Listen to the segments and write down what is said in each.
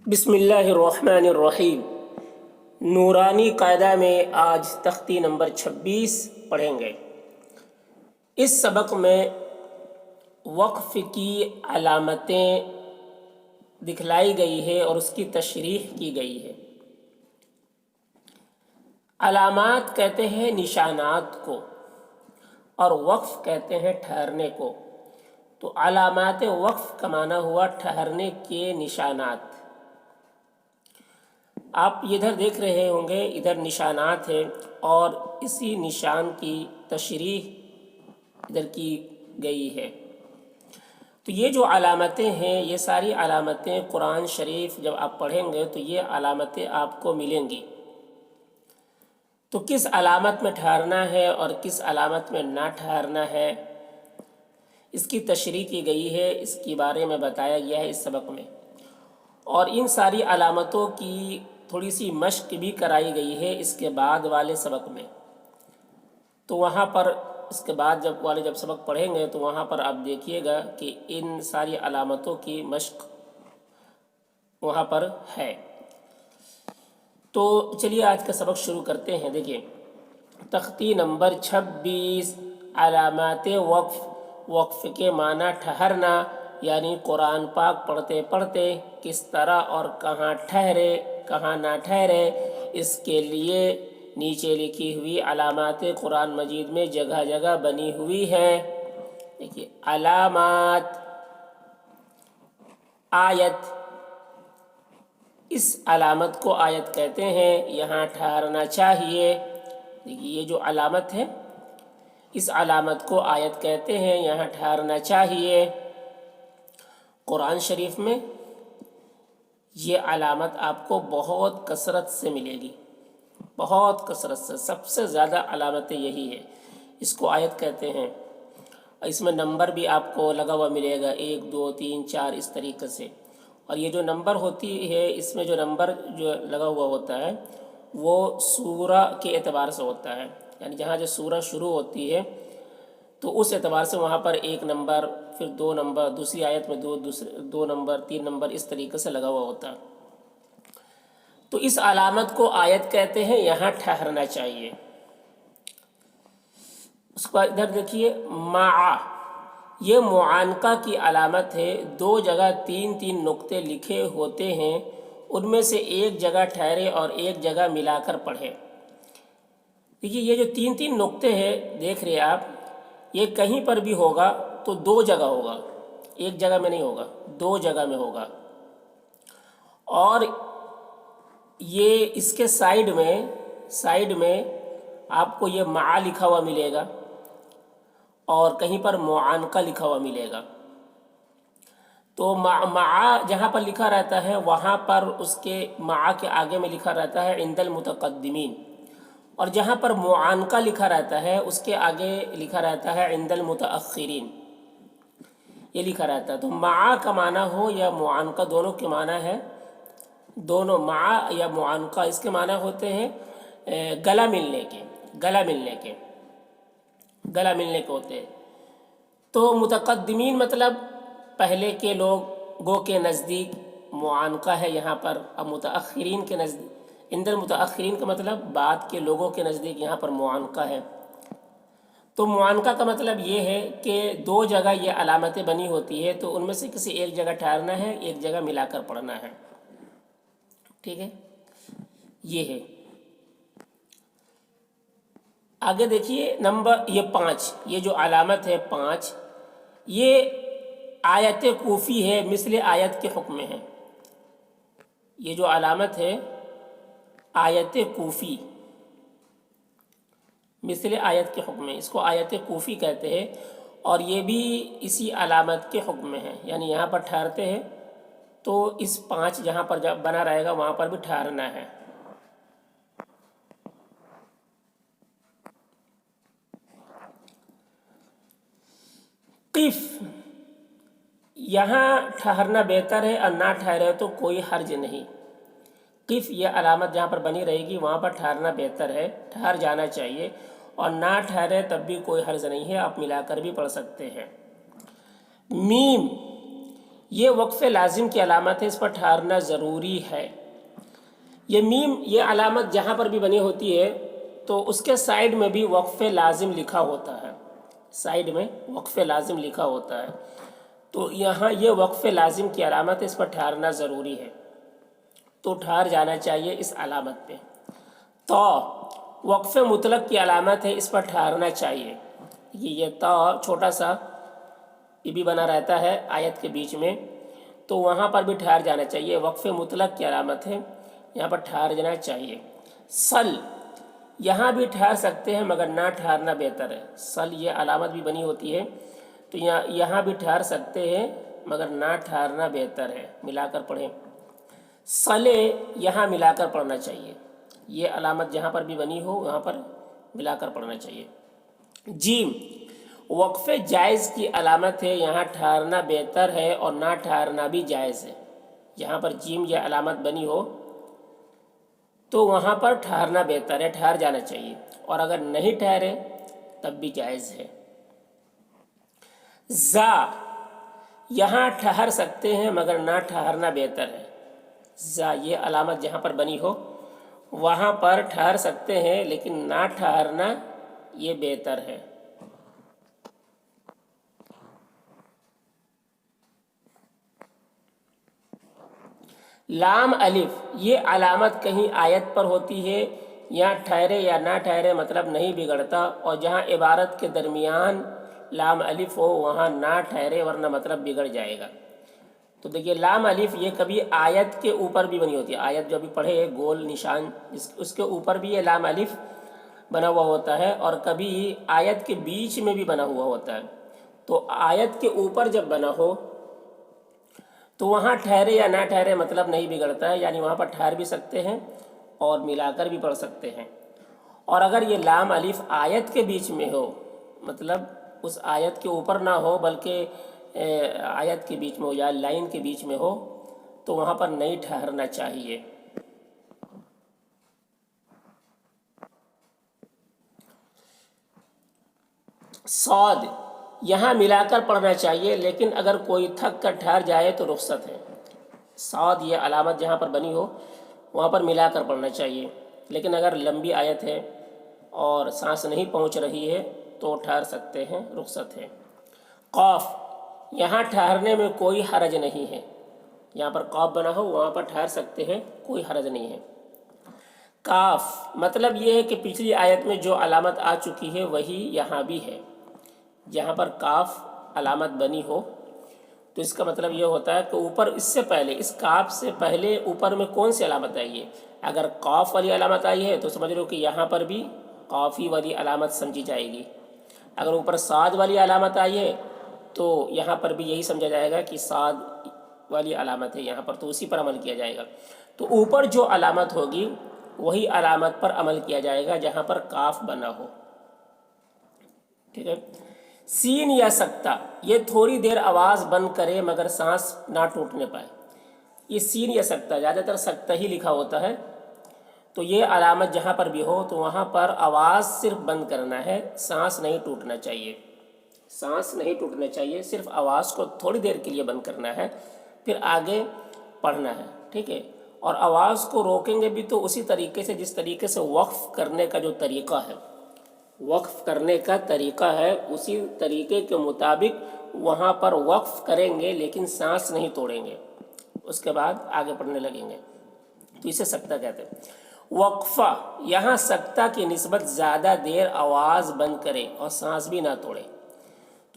بسم اللہ الرحمن الرحیم۔ نورانی قاعدہ میں آج تختی نمبر 26 پڑھیں گے۔ اس سبق میں وقف کی علامتیں دکھلائی گئی ہے اور اس کی تشریح کی گئی ہے۔ علامات کہتے ہیں نشانات کو اور وقف کہتے ہیں ٹھہرنے کو۔ تو علامات وقف کا معنی ہوا ٹھہرنے کے نشانات۔ آپ ادھر دیکھ رہے ہوں گے، ادھر نشانات ہیں اور اسی نشان کی تشریح ادھر کی گئی ہے۔ تو یہ جو علامتیں ہیں، یہ ساری علامتیں قرآن شریف جب آپ پڑھیں گے تو یہ علامتیں آپ کو ملیں گی۔ تو کس علامت میں ٹھہرنا ہے اور کس علامت میں نہ ٹھہرنا ہے، اس کی تشریح کی گئی ہے، اس کے بارے میں بتایا گیا ہے اس سبق میں۔ اور ان ساری علامتوں کی تھوڑی سی مشق بھی کرائی گئی ہے اس کے بعد والے سبق میں۔ تو وہاں پر اس کے بعد جب سبق پڑھیں گے تو وہاں پر آپ دیکھیے گا کہ ان ساری علامتوں کی مشق وہاں پر ہے۔ تو چلیے آج کا سبق شروع کرتے ہیں۔ دیکھیے تختی نمبر 26، علامات وقف۔ وقف کے معنی ٹھہرنا، یعنی قرآن پاک پڑھتے پڑھتے کس طرح اور کہاں ٹھہرے کہاں نہ ٹھہرے، اس کے لیے نیچے لکھی ہوئی علامات قرآن مجید میں جگہ جگہ بنی ہوئی ہیں۔ دیکھیے علامات، آیت، اس علامت کو آیت کہتے ہیں، یہاں ٹھہرنا چاہیے۔ دیکھیے یہ جو علامت ہے اس علامت کو آیت کہتے ہیں، یہاں ٹھہرنا چاہیے۔ قرآن شریف میں یہ علامت آپ کو بہت کثرت سے ملے گی، بہت کثرت سے، سب سے زیادہ علامتیں یہی ہے، اس کو آیت کہتے ہیں۔ اس میں نمبر بھی آپ کو لگا ہوا ملے گا، 1 2 3 4 اس طریقے سے۔ اور یہ جو نمبر ہوتی ہے، اس میں جو نمبر جو لگا ہوا ہوتا ہے وہ سورہ کے اعتبار سے ہوتا ہے، یعنی جہاں جو سورہ شروع ہوتی ہے تو اس اعتبار سے وہاں پر 1 نمبر، پھر 2 نمبر، دوسری آیت میں 2 نمبر، 3 نمبر، اس طریقے سے لگا ہوا ہوتا ہے۔ تو اس علامت کو آیت کہتے ہیں، یہاں ٹھہرنا چاہیے۔ اس کو ادھر دیکھیے، مع، یہ معانقہ کی علامت ہے۔ 2 جگہ 3 نقطے لکھے ہوتے ہیں، ان میں سے ایک جگہ ٹھہرے اور ایک جگہ ملا کر پڑھے۔ دیکھیے یہ جو 3 نقطے ہیں دیکھ رہے آپ، یہ کہیں پر بھی ہوگا تو 2 جگہ ہوگا، ایک جگہ میں نہیں ہوگا، 2 جگہ میں ہوگا۔ اور یہ اس کے سائیڈ میں آپ کو یہ مع لکھا ہوا ملے گا اور کہیں پر معانقہ لکھا ہوا ملے گا۔ تو مع جہاں پر لکھا رہتا ہے وہاں پر اس کے مع کے آگے میں لکھا رہتا ہے عند المتقدمین، اور جہاں پر معانقہ لکھا رہتا ہے اس کے آگے لکھا رہتا ہے عند المتأخرین، یہ لکھا رہتا ہے۔ تو مع کا معنی ہو یا معانقہ، دونوں کے معنی ہے، دونوں مع یا معانقہ اس کے معنی ہوتے ہیں گلا ملنے کے ہوتے ہیں۔ تو متقدمین مطلب پہلے کے لوگوں کے نزدیک معانقہ ہے یہاں پر، اب متأخرین کے نزدیک، عند المتأخرین کا مطلب بعد کے لوگوں کے نزدیک یہاں پر معانقہ ہے۔ تو معانقہ کا مطلب یہ ہے کہ 2 جگہ یہ علامتیں بنی ہوتی ہے تو ان میں سے کسی ایک جگہ ٹھہرنا ہے، ایک جگہ ملا کر پڑھنا ہے، ٹھیک ہے، یہ ہے۔ آگے دیکھیے نمبر یہ 5، یہ جو علامت ہے 5، یہ آیت کوفی ہے، مثل آیت کے حکم میں ہے۔ یہ جو علامت ہے آیت کوفی، مثل آیت کے حکم میں، اس کو آیت کوفی کہتے ہیں، اور یہ بھی اسی علامت کے حکم میں ہے، یعنی یہاں پر ٹھہرتے ہیں تو اس 5 جہاں پر بنا رہے گا وہاں پر بھی ٹھہرنا ہے۔ قف، یہاں ٹھہرنا بہتر ہے اور نہ ٹھہرے تو کوئی حرج نہیں۔ قف یہ علامت جہاں پر بنی رہے گی وہاں پر ٹھہرنا بہتر ہے، ٹھہر جانا چاہیے، اور نہ ٹھہرے تب بھی کوئی حرج نہیں ہے، آپ ملا کر بھی پڑھ سکتے ہیں۔ میم، یہ وقف لازم کی علامت ہے، اس پر ٹھہرنا ضروری ہے۔ یہ میم، یہ علامت جہاں پر بھی بنی ہوتی ہے تو اس کے سائڈ میں بھی وقف لازم لکھا ہوتا ہے، سائڈ میں وقف لازم لکھا ہوتا ہے، تو یہاں یہ وقف لازم کی علامت ہے، اس پر ٹھہرنا ضروری ہے، تو ٹھہر جانا چاہیے اس علامت پہ۔ تو وقف مطلق کی علامت ہے، اس پر ٹھہرنا چاہیے۔ یہ تا چھوٹا سا یہ بھی بنا رہتا ہے آیت کے بیچ میں، تو وہاں پر بھی ٹھہر جانا چاہیے، وقف مطلق کی علامت ہے، یہاں پر ٹھہر جانا چاہیے۔ سل، یہاں بھی ٹھہر سکتے ہیں مگر نہ ٹھہرنا بہتر ہے۔ سل یہ علامت بھی بنی ہوتی ہے تو یہاں بھی ٹھہر سکتے ہیں مگر نہ ٹھہرنا بہتر ہے، ملا کر پڑھیں۔ سلے یہاں ملا کر پڑھنا چاہیے، یہ علامت جہاں پر بھی بنی ہو وہاں پر ملا کر پڑھنا چاہیے۔ جیم، وقف جائز کی علامت ہے، یہاں ٹھہرنا بہتر ہے اور نہ ٹھہرنا بھی جائز ہے۔ جہاں پر جیم یہ علامت بنی ہو تو وہاں پر ٹھہرنا بہتر ہے، ٹھہر جانا چاہیے، اور اگر نہیں ٹھہرے تب بھی جائز ہے۔ زا، یہاں ٹھہر سکتے ہیں مگر نہ ٹھہرنا بہتر ہے۔ زا یہ علامت جہاں پر بنی ہو وہاں پر ٹھہر سکتے ہیں لیکن نہ ٹھہرنا یہ بہتر ہے۔ لام الف، یہ علامت کہیں آیت پر ہوتی ہے، یہاں ٹھہرے یا نہ ٹھہرے مطلب نہیں بگڑتا، اور جہاں عبارت کے درمیان لام الف ہو وہاں نہ ٹھہرے ورنہ مطلب بگڑ جائے گا۔ تو دیکھیے لام الف یہ کبھی آیت کے اوپر بھی بنی ہوتی ہے، آیت جو بھی پڑھے گول نشان اس کے اوپر بھی یہ لام الف بنا ہوا ہوتا ہے، اور کبھی آیت کے بیچ میں بھی بنا ہوا ہوتا ہے۔ تو آیت کے اوپر جب بنا ہو تو وہاں ٹھہرے یا نہ ٹھہرے مطلب نہیں بگڑتا ہے، یعنی وہاں پر ٹھہر بھی سکتے ہیں اور ملا کر بھی پڑھ سکتے ہیں۔ اور اگر یہ لام الف آیت کے بیچ میں ہو، مطلب اس آیت کے اوپر نہ ہو بلکہ آیت کے بیچ میں ہو یا لائن کے بیچ میں ہو تو وہاں پر نہیں ٹھہرنا چاہیے۔ صاد، یہاں ملا کر پڑھنا چاہیے لیکن اگر کوئی تھک کر ٹھہر جائے تو رخصت ہے۔ صاد یہ علامت جہاں پر بنی ہو وہاں پر ملا کر پڑھنا چاہیے، لیکن اگر لمبی آیت ہے اور سانس نہیں پہنچ رہی ہے تو ٹھہر سکتے ہیں، رخصت ہے۔ قاف، یہاں ٹھہرنے میں کوئی حرج نہیں ہے، یہاں پر قاف بنا ہو وہاں پر ٹھہر سکتے ہیں، کوئی حرج نہیں ہے۔ کاف، مطلب یہ ہے کہ پچھلی آیت میں جو علامت آ چکی ہے وہی یہاں بھی ہے۔ جہاں پر کاف علامت بنی ہو تو اس کا مطلب یہ ہوتا ہے کہ اوپر اس سے پہلے، اس کاف سے پہلے اوپر میں کون سی علامت آئی ہے؟ اگر قاف والی علامت آئی ہے تو سمجھ لو کہ یہاں پر بھی قافی والی علامت سمجھی جائے گی۔ اگر اوپر صاد والی علامت آئی ہے تو یہاں پر بھی یہی سمجھا جائے گا کہ صاد والی علامت ہے یہاں پر، تو اسی پر عمل کیا جائے گا۔ تو اوپر جو علامت ہوگی وہی علامت پر عمل کیا جائے گا جہاں پر کاف بنا ہو، ٹھیک ہے۔ سین یا سکتہ، یہ تھوڑی دیر آواز بند کرے مگر سانس نہ ٹوٹنے پائے۔ یہ سین یا سکتہ، زیادہ تر سکتہ ہی لکھا ہوتا ہے، تو یہ علامت جہاں پر بھی ہو تو وہاں پر آواز صرف بند کرنا ہے، سانس نہیں ٹوٹنا چاہیے، سانس نہیں ٹوٹنا چاہیے، صرف آواز کو تھوڑی دیر کے لیے بند کرنا ہے، پھر آگے پڑھنا ہے، ٹھیک ہے۔ اور آواز کو روکیں گے بھی تو اسی طریقے سے جس طریقے سے وقف کرنے کا جو طریقہ ہے، وقف کرنے کا طریقہ ہے اسی طریقے کے مطابق وہاں پر وقف کریں گے لیکن سانس نہیں توڑیں گے، اس کے بعد آگے پڑھنے لگیں گے، تو اسے سکتہ کہتے ہیں۔ وقفہ، یہاں سکتہ کی نسبت زیادہ دیر آواز بند کرے اور سانس بھی نہ توڑے،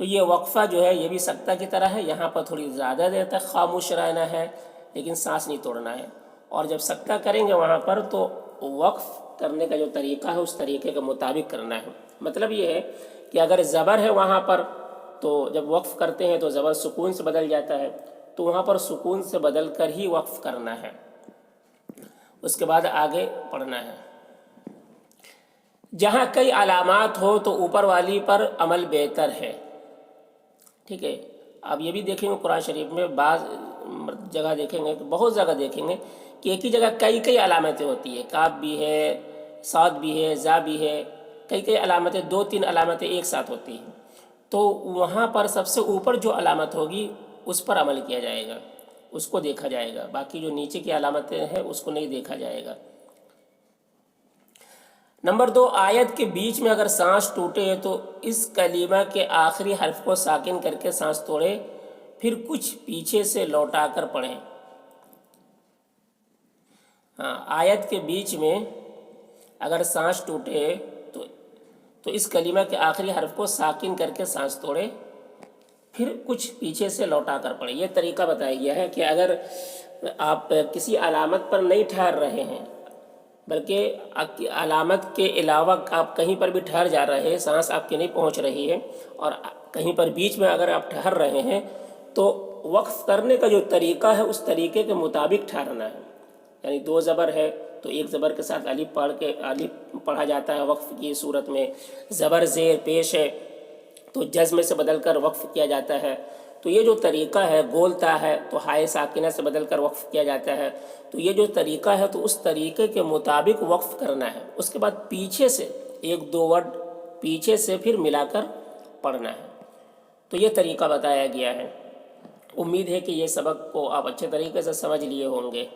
تو یہ وقفہ جو ہے یہ بھی سکتہ کی طرح ہے، یہاں پر تھوڑی زیادہ دیر تک خاموش رہنا ہے لیکن سانس نہیں توڑنا ہے، اور جب سکتہ کریں گے وہاں پر تو وقف کرنے کا جو طریقہ ہے اس طریقے کے مطابق کرنا ہے۔ مطلب یہ ہے کہ اگر زبر ہے وہاں پر تو جب وقف کرتے ہیں تو زبر سکون سے بدل جاتا ہے، تو وہاں پر سکون سے بدل کر ہی وقف کرنا ہے، اس کے بعد آگے پڑھنا ہے۔ جہاں کئی علامات ہو تو اوپر والی پر عمل بہتر ہے، ٹھیک ہے۔ اب یہ بھی دیکھیں گے قرآن شریف میں بعض جگہ دیکھیں گے، بہت جگہ دیکھیں گے کہ ایک ہی جگہ کئی علامتیں ہوتی ہیں، کاف بھی ہے، صاد بھی ہے، زا بھی ہے، کئی علامتیں، 2-3 علامتیں ایک ساتھ ہوتی ہیں، تو وہاں پر سب سے اوپر جو علامت ہوگی اس پر عمل کیا جائے گا، اس کو دیکھا جائے گا، باقی جو نیچے کی علامتیں ہیں اس کو نہیں دیکھا جائے گا۔ نمبر 2، آیت کے بیچ میں اگر سانس ٹوٹے تو اس کلمہ کے آخری حرف کو ساکن کر کے سانس توڑے، پھر کچھ پیچھے سے لوٹا کر پڑھیں۔ آیت کے بیچ میں اگر سانس ٹوٹے تو اس کلمہ کے آخری حرف کو ساکن کر کے سانس توڑے، پھر کچھ پیچھے سے لوٹا کر پڑھیں۔ یہ طریقہ بتایا گیا ہے کہ اگر آپ کسی علامت پر نہیں ٹھہر رہے ہیں بلکہ علامت کے علاوہ آپ کہیں پر بھی ٹھہر جا رہے ہیں، سانس آپ کی نہیں پہنچ رہی ہے، اور کہیں پر بیچ میں اگر آپ ٹھہر رہے ہیں تو وقف کرنے کا جو طریقہ ہے اس طریقے کے مطابق ٹھہرنا ہے۔ یعنی 2 زبر ہے تو 1 زبر کے ساتھ الف پڑھا جاتا ہے وقف کی صورت میں، زبر زیر پیش ہے تو جزم سے بدل کر وقف کیا جاتا ہے۔ تو یہ جو طریقہ ہے، گولتا ہے تو ہائے ساکنہ سے بدل کر وقف کیا جاتا ہے۔ تو یہ جو طریقہ ہے تو اس طریقے کے مطابق وقف کرنا ہے، اس کے بعد پیچھے سے 1-2 ورڈ پیچھے سے پھر ملا کر پڑھنا ہے۔ تو یہ طریقہ بتایا گیا ہے۔ امید ہے کہ یہ سبق کو آپ اچھے طریقے سے سمجھ لیے ہوں گے۔